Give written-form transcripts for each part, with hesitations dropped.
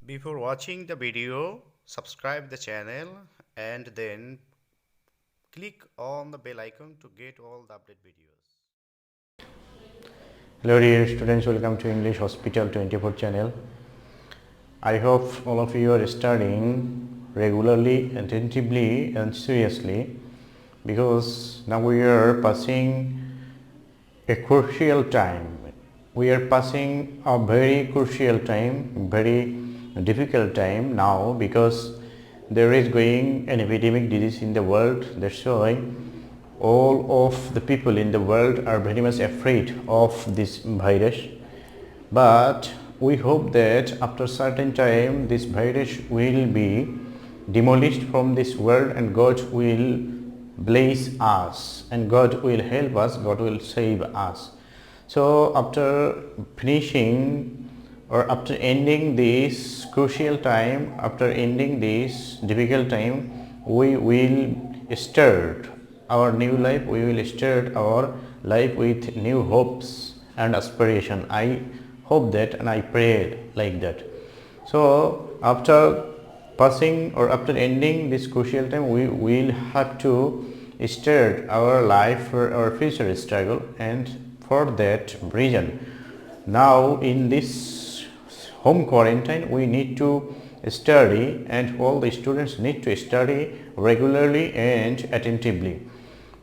Before watching the video, subscribe the channel and then click on the bell icon to get all the update videos. Hello dear students, welcome to English Hospital 24 channel. I hope all of you are studying regularly, attentively and seriously, because now we are passing a crucial time. We are passing a very crucial time, very difficult time now, because there is going an epidemic disease in the world. That's why all of the people in the world are very much afraid of this virus. But we hope that after certain time this virus will be demolished from this world and God will bless us and God will help us, God will save us. So after finishing or after ending this crucial time, after ending this difficult time, we will start our new life, we will start our life with new hopes and aspiration. I hope that and I pray like that. So after passing or after ending this crucial time, we will have to start our life for our future struggle, and for that reason now in this home quarantine we need to study, and all the students need to study regularly and attentively,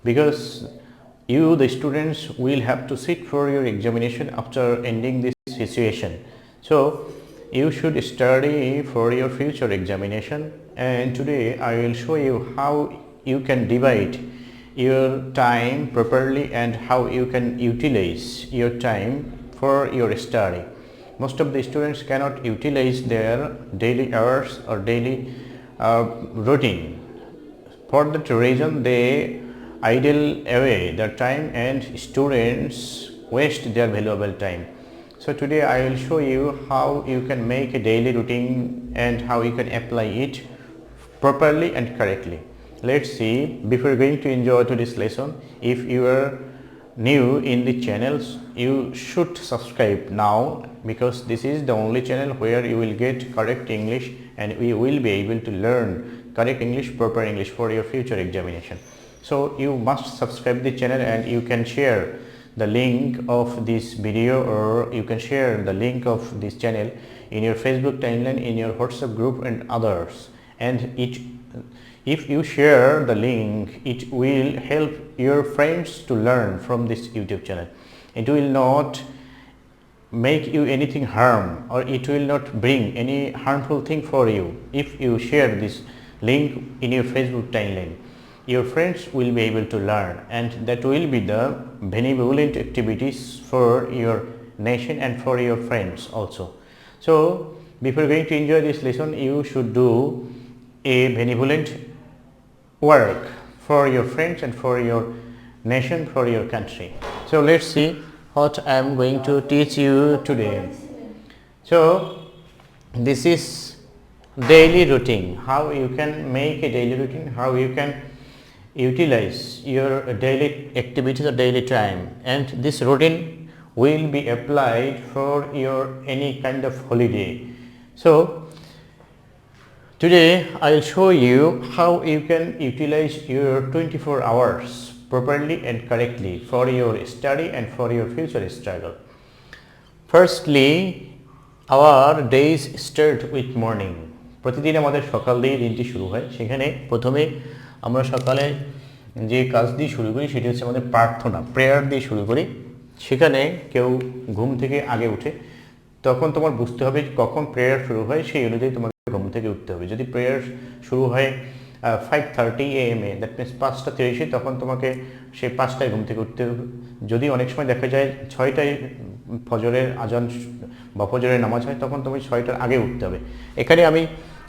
because you the students will have to sit for your examination after ending this situation. So you should study for your future examination, and today I will show you how you can divide your time properly and how you can utilize your time for your study. Most of the students cannot utilize their daily hours or daily routine. For that reason they idle away their time and students waste their valuable time. So today I will show you how you can make a daily routine and how you can apply it properly and correctly. Let's see. Before going to enjoy today's lesson, if you are new in the channels, you should subscribe now, because this is the only channel where you will get correct English and we will be able to learn correct English, proper English for your future examination. So you must subscribe the channel, and you can share the link of this video or you can share the link of this channel in your Facebook timeline, in your WhatsApp group and others. And if you share the link, it will help your friends to learn from this YouTube channel. It will not make you anything harm, or it will not bring any harmful thing for you. If you share this link in your Facebook timeline, your friends will be able to learn, and that will be the benevolent activities for your nation and for your friends also. So before going to enjoy this lesson, you should do a benevolent work for your friends and for your nation, for your country. So let's see what I am going to teach you today. So this is daily routine, how you can make a daily routine, how you can utilize your daily activities or daily time, and this routine will be applied for your any kind of holiday. So today I will show you how you can utilize your 24 hours properly and correctly for your study and for your future struggle. Firstly, our days start with morning. প্রতিদিন আমাদের সকাল দিয়ে দিনটি শুরু হয়। সেখানে প্রথমে আমরা সকালে যে কাজ দিয়ে শুরু করি সেটি হচ্ছে আমাদের প্রার্থনা, প্রেয়ার দিয়ে শুরু করি। সেখানে কেউ ঘুম থেকে আগে উঠে, তখন তোমার বুঝতে হবে কখন প্রেয়ার শুরু হয়, সেই অনুযায়ী তোমাকে ঘুম থেকে উঠতে হবে। যদি প্রেয়ার শুরু হয় 5:30 AM, দ্যাট মিনস 5:30, তখন তোমাকে সেই 5টায় ঘুম থেকে উঠতে হবে। যদি অনেক সময় দেখা যায় 6টায় ফজরের আজান বা ফজরের নামাজ হয়, তখন তুমি 6টার আগে উঠতে হবে। এখানে আমি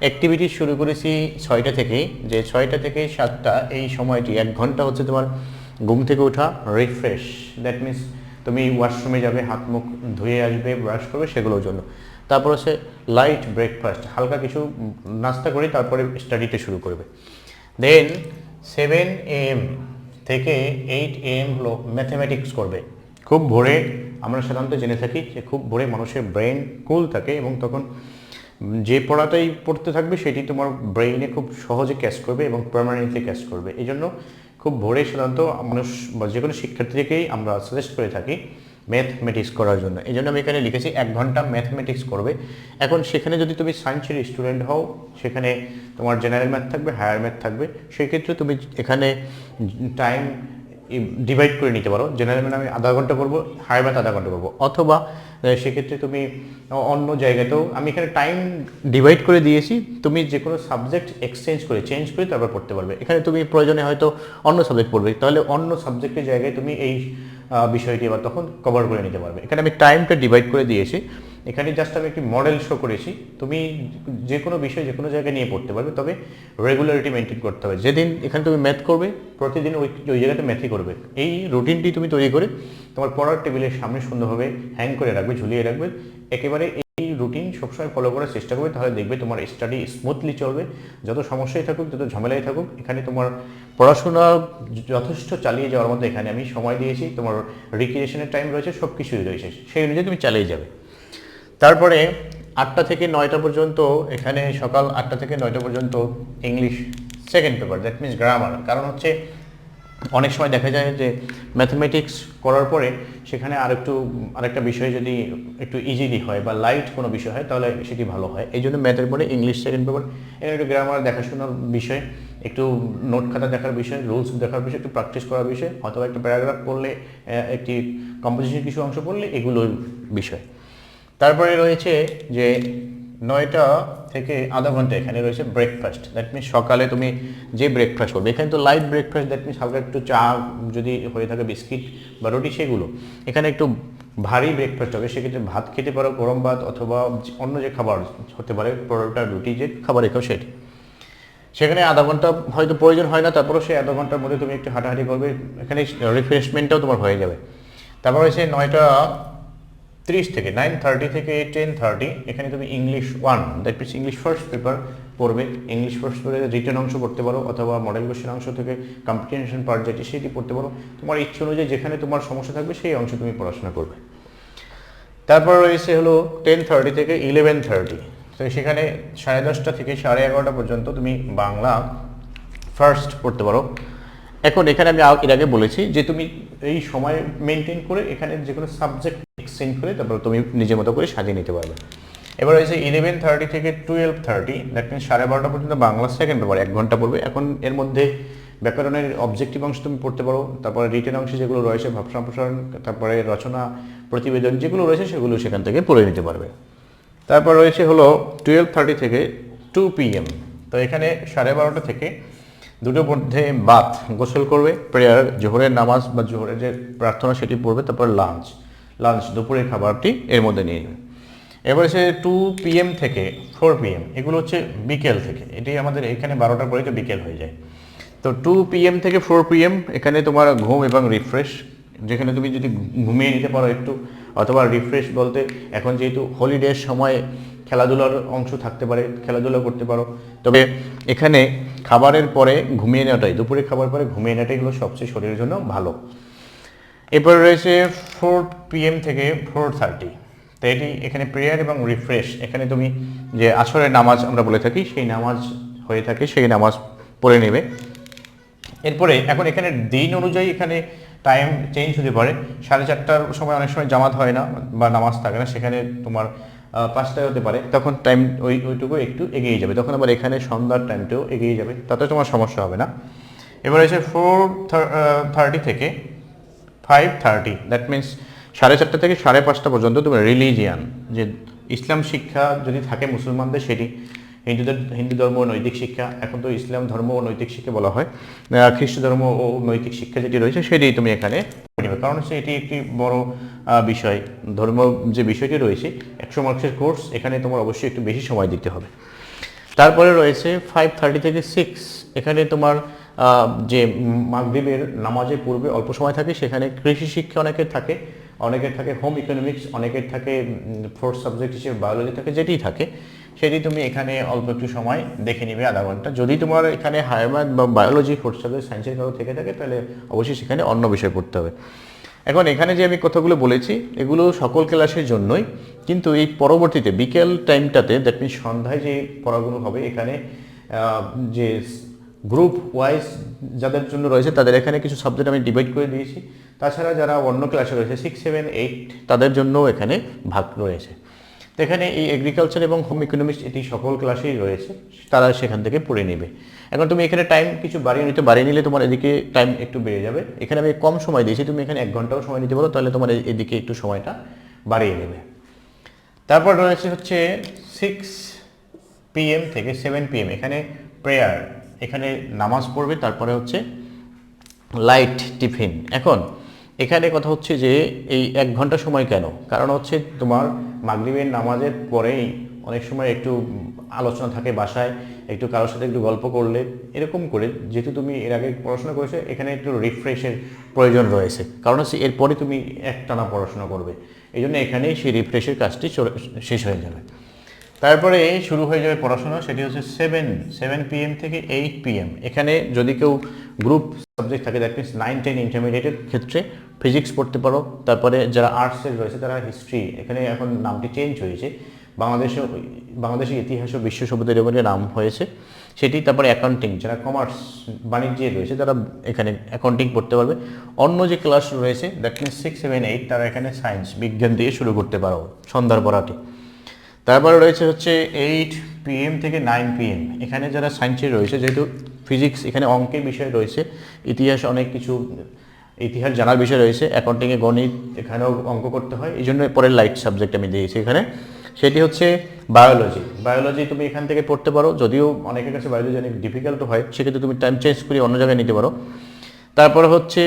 অ্যাক্টিভিটি শুরু করেছি 6টা থেকেই, যে 6টা থেকে 7টা এই সময়টি 1 ঘন্টা হচ্ছে তোমার ঘুম থেকে ওঠা, রিফ্রেশ, দ্যাট মিনস তুমি ওয়াশরুমে যাবে, হাত মুখ ধুয়ে আসবে, ব্রাশ করবে, সেগুলোর জন্য। তারপর হচ্ছে লাইট ব্রেকফাস্ট, হালকা কিছু নাস্তা করে তারপরে স্টাডিটা শুরু করবে। দেন 7 AM থেকে 8 AM হলো ম্যাথমেটিক্স করবে। খুব ভোরে আমরা সাধারণত জেনে থাকি যে খুব ভোরে মানুষের ব্রেন কুল থাকে এবং তখন যে পড়াটাই পড়তে থাকবে সেটি তোমার ব্রেইনে খুব সহজে ক্যাচ করবে এবং পার্মানেন্টলি ক্যাচ করবে। এই জন্য খুব ভোরে সাধারণত মানুষ বা যে কোনো শিক্ষার্থীকেই আমরা সাজেস্ট করে থাকি ম্যাথমেটিক্স করার জন্য। এই জন্য আমি এখানে লিখেছি 1 ঘন্টা ম্যাথমেটিক্স করবে। এখন সেখানে যদি তুমি সায়েন্সের স্টুডেন্ট হও, সেখানে তোমার জেনারেল ম্যাথ থাকবে, হায়ার ম্যাথ থাকবে, সেক্ষেত্রে তুমি এখানে টাইম ডিভাইড করে নিতে পারো। জেনারেল ম্যাথ আমি আধা ঘন্টা করবো, হায়ার ম্যাথ আধা ঘন্টা করবো, অথবা সেক্ষেত্রে তুমি অন্য জায়গাতেও আমি এখানে টাইম ডিভাইড করে দিয়েছি। তুমি যে কোনো সাবজেক্ট চেঞ্জ করে তারপর পড়তে পারবে। এখানে তুমি প্রয়োজনে হয়তো অন্য সাবজেক্ট পড়বে, তাহলে অন্য সাবজেক্টের জায়গায় তুমি এই বিষয়টি আবার তখন কভার করে নিতে পারবে। এখানে আমি টাইমটা ডিভাইড করে দিয়েছি। এখানে জাস্ট আমি একটি মডেল শো করেছি। তুমি যে কোনো বিষয় যে কোনো জায়গায় নিয়ে পড়তে পারবে, তবে রেগুলারিটি মেনটেন করতে হবে। যেদিন এখানে তুমি ম্যাথ করবে, প্রতিদিন ওই জায়গাতে ম্যাথই করবে। এই রুটিনটি তুমি তৈরি করে তোমার পড়ার টেবিলের সামনে সুন্দরভাবে হ্যাং করে রাখবে, ঝুলিয়ে রাখবে। একেবারে এই রুটিন সবসময় ফলো করার চেষ্টা করবে, তাহলে দেখবে তোমার স্টাডি স্মুথলি চলবে। যত সমস্যাই থাকুক, যত ঝামেলাই থাকুক, এখানে তোমার পড়াশোনা যথেষ্ট চালিয়ে যাওয়ার মধ্যে এখানে আমি সময় দিয়েছি। তোমার রিক্রিয়েশনের টাইম রয়েছে, সব কিছুই রয়েছে, সেই অনুযায়ী তুমি চালিয়ে যাবে। তারপরে 8টা থেকে 9টা পর্যন্ত, এখানে সকাল 8টা থেকে 9টা পর্যন্ত English second paper, that means grammar. কারণ হচ্ছে অনেক সময় দেখা যায় যে ম্যাথমেটিক্স করার পরে সেখানে আরেকটা বিষয় যদি একটু ইজিলি হয় বা লাইট কোনো বিষয় হয়, তাহলে সেটি ভালো হয়। এই জন্য ম্যাথের পরে ইংলিশ সেকেন্ড পেপার, এখানে একটু গ্রামার দেখাশোনার বিষয়, একটু নোট খাতা দেখার বিষয়, রুলস দেখার বিষয়, একটু প্র্যাকটিস করার বিষয়, অথবা একটা প্যারাগ্রাফ পড়লে, একটি কম্পোজিশন কিছু অংশ পড়লে, এগুলোর বিষয়। তারপরে রয়েছে যে 9টা থেকে আধা ঘন্টা এখানে রয়েছে ব্রেকফাস্ট। দ্যাট মিনস সকালে তুমি যে ব্রেকফাস্ট করবে, এখানে তো লাইট ব্রেকফাস্ট, দ্যাট মিনস হালকা একটু চা যদি হয়ে থাকে, বিস্কিট বা রুটি, সেগুলো। এখানে একটু ভারী ব্রেকফাস্ট হবে, সেক্ষেত্রে ভাত খেতে পারো, গরম ভাত, অথবা অন্য যে খাবার হতে পারে, পরোটা, রুটি, যে খাবার রেখো সেটি। সেখানে আধা ঘন্টা হয়তো প্রয়োজন হয় না, তারপরেও সেই আধা ঘন্টার মধ্যে তুমি একটু হাঁটাহাঁটি করবে, এখানে রিফ্রেশমেন্টটাও তোমার হয়ে যাবে। তারপর হচ্ছে 9:30 থেকে 9:30 থেকে 10:30, এখানে তুমি English 1, that means English first paper পড়বে। ইংলিশ ফার্স্ট পেপারে রিটেন অংশ পড়তে পারো, অথবা মডেল কোশ্চেন অংশ থেকে কম্প্রিহেনশন পার্ট যেটি, সেটি পড়তে পারো। তোমার ইচ্ছে অনুযায়ী যেখানে তোমার সমস্যা থাকবে সেই অংশ তুমি পড়াশোনা করবে। তারপর রয়েছে হলো 10:30 থেকে 11:30, তো সেখানে 10:30 থেকে 11:30 পর্যন্ত তুমি বাংলা ফার্স্ট পড়তে পারো। এখন এখানে আমি এর আগে বলেছি যে তুমি এই সময় মেনটেন করে এখানে যে কোনো সাবজেক্ট এক্সচেঞ্জ করে তারপর তুমি নিজের মতো করে সাজিয়ে নিতে পারবে। এবার হয়েছে 11:30 থেকে 12:30, দ্যাট মিনস 12:30 পর্যন্ত বাংলা সেকেন্ড পেপার 1 ঘন্টা পড়বে। এখন এর মধ্যে ব্যাকরণের অবজেক্টিভ অংশ তুমি পড়তে পারো, তারপরে রিটেন অংশে যেগুলো রয়েছে, ভাব সম্প্রসারণ, তারপরে রচনা, প্রতিবেদন যেগুলো রয়েছে সেগুলো সেখান থেকে পড়ে নিতে পারবে। তারপর রয়েছে হলো 12:30 থেকে 2 PM, তো এখানে 12:30 থেকে 2টোর মধ্যে বাথ, গোসল করবে, প্রেয়ার, জোহরের নামাজ বা জোহরের যে প্রার্থনা সেটি পড়বে, তারপর লাঞ্চ, দুপুরের খাবারটি এর মধ্যে নিয়ে নেবে। এবার হচ্ছে 2 PM থেকে 4 PM, এগুলো হচ্ছে বিকেল থেকে, এটি আমাদের এখানে 12টার পরে তো বিকেল হয়ে যায়। তো 2 PM থেকে 4 PM এখানে তোমার ঘুম এবং রিফ্রেশ, যেখানে তুমি যদি ঘুমিয়ে নিতে পারো একটু, অথবা রিফ্রেশ বলতে এখন যেহেতু হলিডের সময় খেলাধুলার অংশ থাকতে পারে, খেলাধুলা করতে পারো। তবে এখানে খাবারের পরে ঘুমিয়ে নেওয়াটাই, দুপুরে খাবার পরে ঘুমিয়ে নেওয়াটাই হলো সবচেয়ে শরীরের জন্য ভালো। এরপর রয়েছে 4 PM থেকে 4:30, তো এটি এখানে প্রেয়ার এবং রিফ্রেশ, এখানে তুমি যে আসরের নামাজ আমরা বলে থাকি সেই নামাজ হয়ে থাকে, সেই নামাজ পড়ে নেবে। এরপরে এখন এখানে দিন অনুযায়ী এখানে টাইম চেঞ্জ হতে পারে। 4:30টার সময় অনেক সময় জামাত হয় না বা নামাজ থাকে না, সেখানে তোমার 5টায় হতে পারে, তখন টাইম ওইটুকু একটু এগিয়ে যাবে, তখন আবার এখানে সন্ধ্যার টাইমটাও এগিয়ে যাবে, তাতে তোমার সমস্যা হবে না। এবার এসে 4:30 থেকে 5:30, দ্যাট মিনস 4:30 থেকে 5:30 পর্যন্ত তোমার রিলিজিয়ান, যে ইসলাম শিক্ষা যদি থাকে মুসলমানদের, সেটি হিন্দু ধর্ম নৈতিক শিক্ষা, এখন তো ইসলাম ধর্ম ও নৈতিক শিক্ষা বলা হয়, খ্রিস্ট ধর্ম ও নৈতিক শিক্ষা যেটি রয়েছে সেটি তুমি এখানে পড়ে নেবে। কারণ হচ্ছে এটি একটি বড় বিষয়, ধর্ম যে বিষয়টি রয়েছে 100 মার্কসের কোর্স, এখানে তোমার অবশ্যই একটু বেশি সময় দিতে হবে। তারপরে রয়েছে 5:30 থেকে 6, এখানে তোমার যে মাগরিবের নামাজের পূর্বে অল্প সময় থাকে, সেখানে কৃষি শিক্ষা অনেকের থাকে, হোম ইকোনমিক্স, অনেকের থাকে ফোর্থ সাবজেক্ট হিসেবে বায়োলজি থাকে, যেটি থাকে সেটি তুমি এখানে অল্প একটু সময় দেখে নিবে, আধা ঘন্টা। যদি তোমার এখানে হায়ার ম্যাথ বা বায়োলজি, ফোর্থ সাবজেক্ট সায়েন্সের কারো থেকে থাকে, তাহলে অবশ্যই সেখানে অন্য বিষয় পড়তে হবে। এখন এখানে যে আমি কথাগুলো বলেছি এগুলো সকল ক্লাসের জন্যই, কিন্তু এই পরবর্তীতে বিকেল টাইমটাতে দ্যাট মিনস সন্ধ্যায় যে পড়াগুলো হবে এখানে যে গ্রুপ ওয়াইজ যাদের জন্য রয়েছে তাদের এখানে কিছু সাবজেক্ট আমি ডিভাইড করে দিয়েছি। তাছাড়া যারা অন্য ক্লাসে রয়েছে 6, 7, 8 তাদের জন্যও এখানে ভাগ রয়েছে। তো এখানে এই এগ্রিকালচার এবং হোম ইকোনমিক্স এটি সকল ক্লাসেই রয়েছে, তারা সেখান থেকে পড়ে নেবে। এখন তুমি এখানে টাইম কিছু বাড়িয়ে নিলে তোমার এদিকে টাইম একটু বেড়ে যাবে। এখানে আমি কম সময় দিয়েছি, তুমি এখানে 1 ঘন্টাও সময় নিতে পারো, তাহলে তোমার এদিকে একটু সময়টা বাড়িয়ে নেবে। তারপর রয়েছে হচ্ছে 6 PM থেকে 7 PM এখানে প্রেয়ার, এখানে নামাজ পড়বে, তারপরে হচ্ছে লাইট টিফিন। এখন এখানে কথা হচ্ছে যে এই 1 ঘন্টা সময় কেন, কারণ হচ্ছে তোমার মাগরিবের নামাজের পরেই অনেক সময় একটু আলোচনা থাকে বাসায়, একটু কারোর সাথে একটু গল্প করলে, এরকম করে যেহেতু তুমি এর আগে পড়াশোনা করেছো এখানে একটু রিফ্রেশের প্রয়োজন রয়েছে, কারণ হচ্ছে এরপরে তুমি একটানা পড়াশোনা করবে, এই জন্য এখানেই সেই রিফ্রেশের কাজটি শেষ হয়ে যাবে। তারপরে শুরু হয়ে যাবে পড়াশোনা, সেটি হচ্ছে 7 PM থেকে 8 PM। এখানে যদি কেউ গ্রুপ সাবজেক্ট থাকে দ্যাট মিনস 9, 10 ইন্টারমিডিয়েটের ক্ষেত্রে ফিজিক্স পড়তে পারো। তারপরে যারা আর্টসের রয়েছে তারা হিস্ট্রি, এখানে এখন নামটি চেঞ্জ হয়েছে, বাংলাদেশের ইতিহাস ও বিশ্ব সভ্যতার এবারে নাম হয়েছে সেটি। তারপরে অ্যাকাউন্টিং, যারা কমার্স বাণিজ্যে রয়েছে তারা এখানে অ্যাকাউন্টিং পড়তে পারবে। অন্য যে ক্লাস রয়েছে দ্যাট মিনস 6, 7, 8 তারা এখানে সায়েন্স বিজ্ঞান দিয়ে শুরু করতে পারো সন্ধ্যার পড়াটি। তারপরে রয়েছে হচ্ছে 8 PM থেকে 9 PM এখানে যারা সায়েন্সে রয়েছে, যেহেতু ফিজিক্স এখানে অঙ্কের বিষয় রয়েছে, ইতিহাস অনেক কিছু ইতিহাস জানার বিষয় রয়েছে, অ্যাকাউন্টিংয়ে গণিত এখানেও অঙ্ক করতে হয়, এই জন্য পরের লাইট সাবজেক্ট আমি দিয়েছি এখানে, সেটি হচ্ছে বায়োলজি তুমি এখান থেকে পড়তে পারো, যদিও অনেকের কাছে বায়োলজি অনেক ডিফিকাল্ট হয়, সেক্ষেত্রে তুমি টাইম চেঞ্জ করে অন্য জায়গায় নিতে পারো। তারপরে হচ্ছে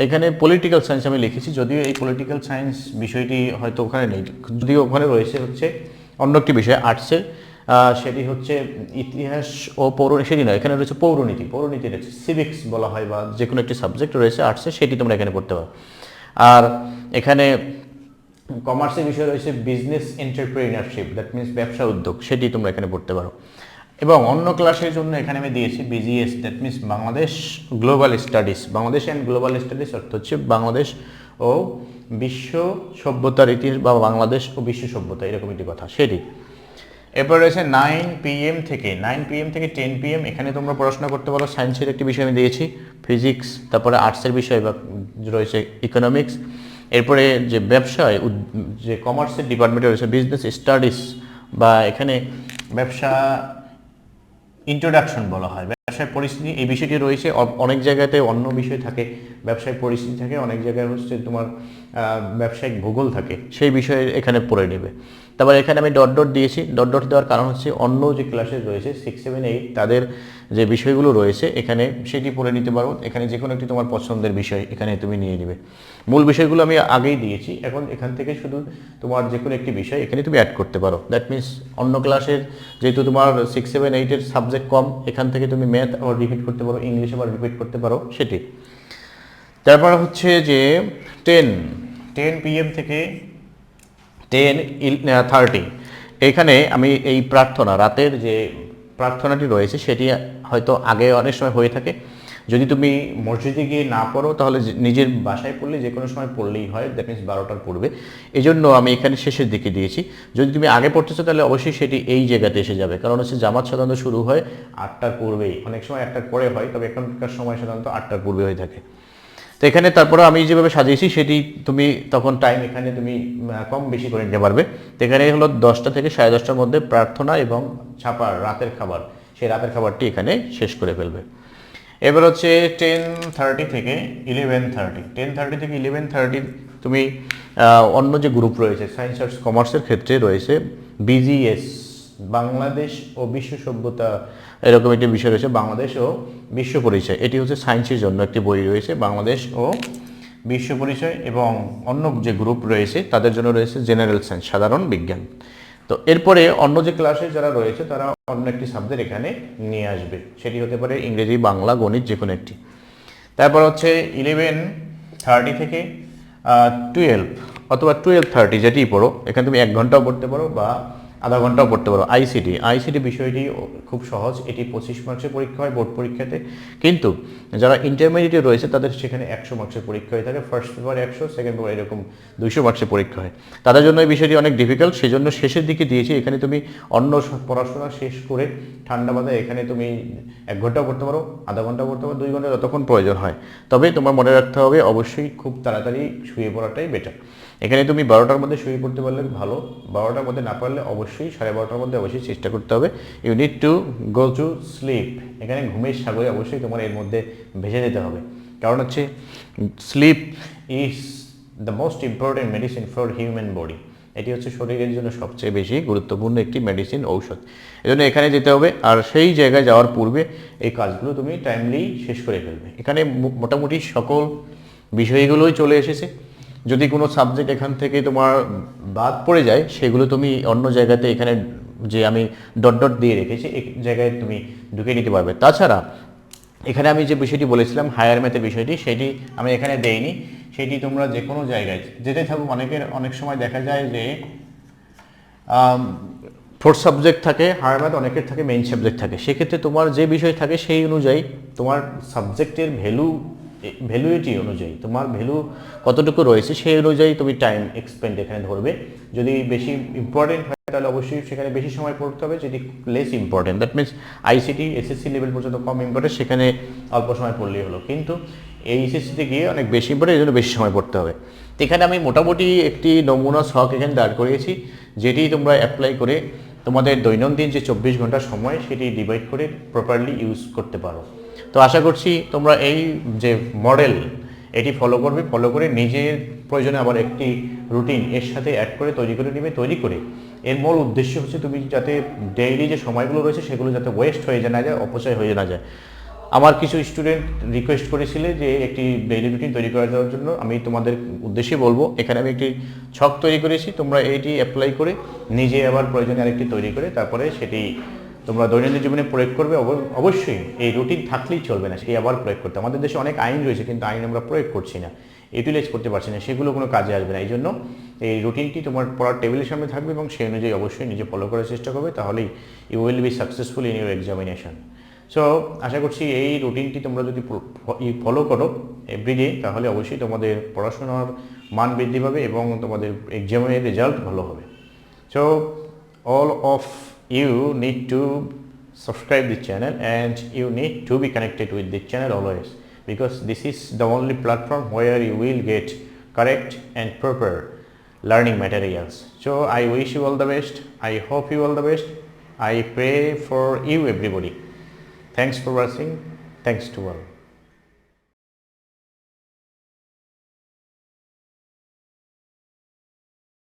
এখানে পলিটিক্যাল সায়েন্স আমি লিখেছি, যদিও এই পলিটিক্যাল সায়েন্স বিষয়টি হয়তো ওখানে নেই, যদিও ওখানে রয়েছে হচ্ছে অন্য একটি বিষয় আর্টসের, সেটি হচ্ছে ইতিহাস ও সেটি নয়, এখানে রয়েছে পৌরনীতি রয়েছে, সিভিক্স বলা হয় বা যে কোনো একটি সাবজেক্ট রয়েছে আর্টসে, সেটি তোমরা এখানে পড়তে পারো। আর এখানে কমার্সের বিষয় রয়েছে বিজনেস এন্টারপ্রেনারশিপ দ্যাট মিনস ব্যবসা উদ্যোগ, সেটি তোমরা এখানে পড়তে পারো। এবং অন্য ক্লাসের জন্য এখানে আমি দিয়েছি BGS that means Bangladesh global studies, Bangladesh and global studies অর্থ হচ্ছে বাংলাদেশ ও বিশ্ব সভ্যতার ইতিহাস বা বাংলাদেশ ও বিশ্ব সভ্যতা, এরকম একটি কথা সেটি। এরপর রয়েছে 9 PM থেকে 10 PM এখানে তোমরা পড়াশোনা করতে পারো। সায়েন্সের একটি বিষয় আমি দিয়েছি, ফিজিক্স, তারপরে আর্টসের বিষয় বা রয়েছে ইকোনমিক্স। এরপরে যে ব্যবসায় যে কমার্সের ডিপার্টমেন্টে রয়েছে বিজনেস স্টাডিজ বা এখানে ব্যবসা ইন্ট্রোডাকশন বলা হয়, ব্যবসায় পরিস্থিতি, এই বিষয়টি রয়েছে। অনেক জায়গাতে অন্য বিষয় থাকে, ব্যবসায় পরিস্থিতি থাকে, অনেক জায়গায় হচ্ছে তোমার ব্যবসায়িক ভূগোল থাকে, সেই বিষয়ে এখানে পড়ে নেবে। তারপর এখানে আমি ডট দিয়েছি, ডট দেওয়ার কারণ হচ্ছে অন্য যে ক্লাসে রয়েছে 6, 7, 8 তাদের যে বিষয়গুলো রয়েছে এখানে সেটি পড়ে নিতে পারো। এখানে যে কোনো একটি তোমার পছন্দের বিষয় এখানে তুমি নিয়ে নেবে। মূল বিষয়গুলো আমি আগেই দিয়েছি, এখন এখান থেকে শুধু তোমার যে কোনো একটি বিষয় এখানে তুমি অ্যাড করতে পারো। দ্যাট মিনস অন্য ক্লাসের যেহেতু তোমার 6, 7, 8 সাবজেক্ট কম, এখান থেকে তুমি ম্যাথ আবার রিপিট করতে পারো, ইংলিশ আবার রিপিট করতে পারো সেটি। তারপর হচ্ছে যে 10 PM থেকে 10:30 এখানে আমি এই প্রার্থনা, রাতের যে প্রার্থনাটি রয়েছে সেটি হয়তো আগে অনেক সময় হয়ে থাকে, যদি তুমি মসজিদে গিয়ে না পড়ো তাহলে নিজের বাসায় পড়লে যে কোনো সময় পড়লেই হয়, দ্যাট মিনস 12টার পূর্বে, এই জন্য আমি এখানে শেষের দিকে দিয়েছি। যদি তুমি আগে পড়তেছো তাহলে অবশ্যই সেটি এই জায়গাতে এসে যাবে, কারণ হচ্ছে জামাত সাধারণত শুরু হয় 8টার পূর্বেই, অনেক সময় 1টার পরে হয়, তবে এখনকার সময় সাধারণত 8টার পূর্বে হয়ে থাকে। তো এখানে তারপরে আমি যেভাবে সাজিয়েছি সেটি তুমি তখন টাইম এখানে তুমি কম বেশি করে নিতে পারবে। তো এখানে হলো 10টা থেকে 10:30টার মধ্যে প্রার্থনা এবং ছাপার রাতের খাবার, সেই রাতের খাবারটি এখানে শেষ করে ফেলবে। এবার হচ্ছে 10:30 থেকে 11:30, 10:30 থেকে 11:30 তুমি অন্য যে গ্রুপ রয়েছে সায়েন্স আর্টস কমার্সের ক্ষেত্রে রয়েছে BGS বাংলাদেশ ও বিশ্ব সভ্যতা, এরকম একটি বিষয় রয়েছে, বাংলাদেশ ও বিশ্ব পরিচয়, এটি হচ্ছে সায়েন্সের জন্য একটি বই রয়েছে বাংলাদেশ ও বিশ্ব পরিচয়। এবং অন্য যে গ্রুপ রয়েছে তাদের জন্য রয়েছে জেনারেল সায়েন্স সাধারণ বিজ্ঞান। তো এরপরে অন্য যে ক্লাসে যারা রয়েছে তারা অন্য একটি সাবজেক্ট এখানে নিয়ে আসবে, সেটি হতে পারে ইংরেজি, বাংলা, গণিত, যে কোনো একটি। তারপর হচ্ছে 11:30 থেকে 12 অথবা 12:30 যেটি পড়ো, এখানে তুমি 1 ঘন্টাও পড়তে পারো বা আধা ঘন্টাও পড়তে পারো। আইসিটি বিষয়টি খুব সহজ, এটি 25 মার্কসের পরীক্ষা হয় বোর্ড পরীক্ষাতে, কিন্তু যারা ইন্টারমিডিয়েটে রয়েছে তাদের সেখানে 100 মার্কসের পরীক্ষা হয়ে থাকে, ফার্স্ট পেপার 100, সেকেন্ড পেপার এরকম 200 মার্কসের পরীক্ষা হয়। তাদের জন্য এই বিষয়টি অনেক ডিফিকাল্ট, সেই জন্য শেষের দিকে দিয়েছি। এখানে তুমি অন্য পড়াশোনা শেষ করে ঠান্ডা মাথায় এখানে তুমি 1 ঘন্টাও পড়তে পারো, আধা ঘন্টা পড়তে পারো, 2 ঘন্টা, যতক্ষণ প্রয়োজন হয়। তবে তোমার মনে রাখতে হবে অবশ্যই খুব তাড়াতাড়ি শুয়ে পড়াটাই বেটার। এখানে তুমি 12টার মধ্যে শুয়ে পড়তে পারলে ভালো, 12টার মধ্যে না পারলে অবশ্যই 12:30টার মধ্যে অবশ্যই চেষ্টা করতে হবে। You need to go to sleep. এখানে ঘুমের সাগরে অবশ্যই তোমার এর মধ্যে ভেসে যেতে হবে, কারণ হচ্ছে sleep is the most important medicine for human body. এটি হচ্ছে শরীরের জন্য সবচেয়ে বেশি গুরুত্বপূর্ণ একটি মেডিসিন, ঔষধ। এজন্য এখানে যেতে হবে, আর সেই জায়গায় যাওয়ার পূর্বে এই কাজগুলো তুমি টাইমলি শেষ করে ফেলবে। এখানে মোটামুটি সকল বিষয়গুলোই চলে এসেছে। যদি কোনো সাবজেক্ট এখান থেকে তোমার বাদ পড়ে যায়, সেগুলো তুমি অন্য জায়গাতে এখানে যে আমি ডট ডট দিয়ে রেখেছি এই জায়গায় তুমি ঢুকে নিতে পারবে। তাছাড়া এখানে আমি যে বিষয়টি বলেছিলাম হায়ার ম্যাথের বিষয়টি, সেটি আমি এখানে দেইনি। সেটি তোমরা যে কোনো জায়গায় যেতে থাকো, অনেক সময় দেখা যায় যে 4 সাবজেক্ট থাকে হায়ার ম্যাথ, অনেকের থাকে মেইন সাবজেক্ট থাকে। সেক্ষেত্রে তোমার যে বিষয় থাকে সেই অনুযায়ী তোমার সাবজেক্টের ভ্যালুইটি অনুযায়ী তোমার ভ্যালু কতটুকু রয়েছে সেই অনুযায়ী তুমি টাইম এক্সপেন্ড এখানে ধরবে। যদি বেশি ইম্পর্টেন্ট হয় তাহলে অবশ্যই সেখানে বেশি সময় পড়তে হবে, যদি less important, that means ICT SSC level পর্যন্ত কম ইম্পর্টেন্ট, সেখানে অল্প সময় পড়লেই হলো। কিন্তু এই এসএসসিতে গিয়ে অনেক বেশি ইম্পর্টেন্ট, এই জন্য বেশি সময় পড়তে হবে। তো এখানে আমি মোটামুটি একটি নমুনা ছক এখানে দাঁড় করিয়েছি, যেটি তোমরা অ্যাপ্লাই করে তোমাদের দৈনন্দিন যে 24 ঘন্টা সময় সেটি ডিভাইড করে প্রপারলি ইউজ করতে পারো। তো আশা করছি তোমরা এই যে মডেল এটি ফলো করে নিজের প্রয়োজনে আবার একটি রুটিন এর সাথে অ্যাড করে তৈরি করে এর মূল উদ্দেশ্য হচ্ছে তুমি যাতে ডেইলি যে সময়গুলো রয়েছে সেগুলো যাতে ওয়েস্ট হয়ে না যায়, অপচয় হয়ে না যায়। আমার কিছু স্টুডেন্ট রিকোয়েস্ট করেছিলে যে একটি ডেইলি রুটিন তৈরি করে দেওয়ার জন্য, আমি তোমাদের উদ্দেশ্যে বলবো এখানে আমি একটি ছক তৈরি করেছি, তোমরা এইটি অ্যাপ্লাই করে নিজে আবার প্রয়োজনে আরেকটি তৈরি করে তারপরে সেটি তোমরা দৈনন্দিন জীবনে প্রয়োগ করবে। অবশ্যই এই রুটিন থাকলেই চলবে না, সেই আবার প্রয়োগ করতে। আমাদের দেশে অনেক আইন রয়েছে, কিন্তু আইন আমরা প্রয়োগ করছি না, ইউটিলাইজ করতে পারছি না, সেগুলো কোনো কাজে আসবে না। এই জন্য এই রুটিনটি তোমার পড়ার টেবিলের সামনে থাকবে এবং সেই অনুযায়ী অবশ্যই নিজে ফলো করার চেষ্টা করবে, তাহলেই you will be successful in your examination. So আশা করছি এই রুটিনটি তোমরা যদি ফলো করো এভরিডে, তাহলে অবশ্যই তোমাদের পড়াশোনার মান বৃদ্ধি পাবে এবং তোমাদের এক্সামের রেজাল্ট ভালো হবে। So all of you need to subscribe the channel and you need to be connected with the channel always, because this is the only platform where you will get correct and proper learning materials. So I wish you all the best, I hope you all the best, I pray for you everybody. Thanks for watching, thanks to all.